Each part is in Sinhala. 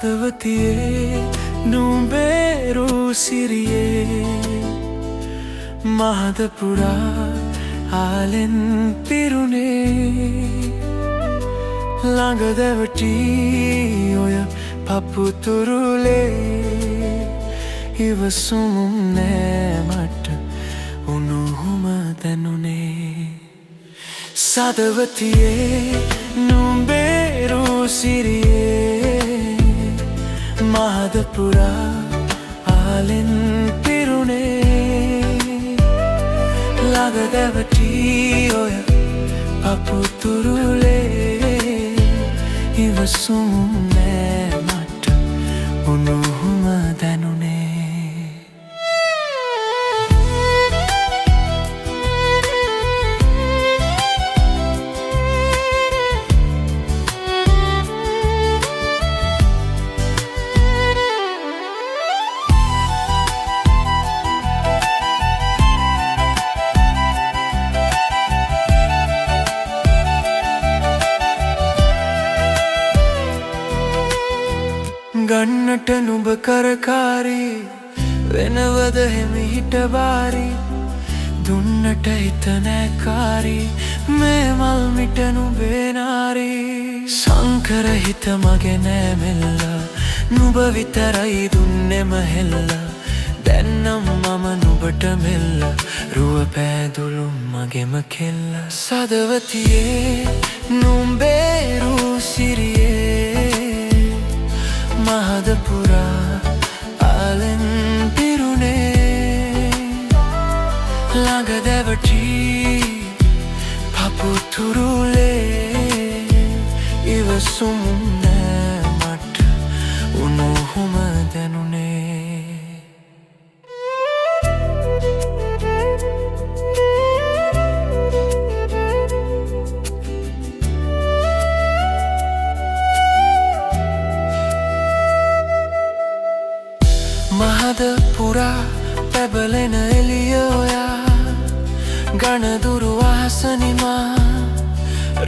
හදවතියේ නුඹේරු සිරියේ මහද පුරා ආලෙන් පිරුණේ ළඟ දැවටි ඔය පපුතුරුලේ ඉවසුම් නෑ මට උණුහුම දැනුනේ සදවතියේ නුඹේරු සිරියේ මහද පුරා ආලෙන් පිරුණේ ළඟ දැවටි ඔය පපුතුරුලේ ඉවසුම් නෑ මට උණුහුම දැනුනේ ගන්නට නුඹ කරකාරී වෙනවද හිමිහිට බාරී දුන්නට හිත නැකාරී මේ මල් මිට නුඹේ නාරී සංකර හිත මගේ නෑ මෙල්ල නුඹ විතරයි දුන්නෙම හෙල්ල දැන්නම් මම නුඹට මෙල්ල රුව පෑදුළු මගෙම කෙල්ල සදවතියේ නුඹේරු සිරියේ මහද පුරා ආලෙන් පිරුණේ ළඟ දැවටි පපුතුරුලේ ඉවසුම් නෑ මට උණුහුම දැනුනේ මහද පුරා පැබලෙන එළිය ඔයා ගණදුරු අහසනිමා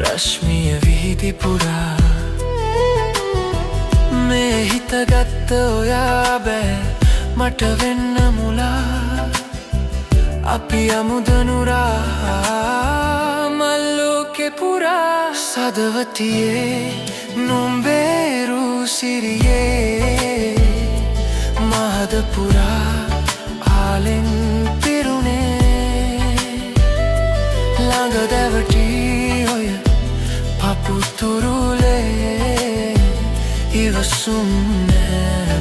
රශ්මිය විහිදි පුරා මේ හිත ගත්ත ඔයා බෑ මට වෙන්න මුලා අපි අමුදනුරා මල්ලෝකෙ පුරා සදවතියේ නුඹේරු සිරියේ මහද පුරා ආලෙන් පිරුණේ ළඟ දැවටි ඔය පපුතුරුලේ ඉවසුම් නෑ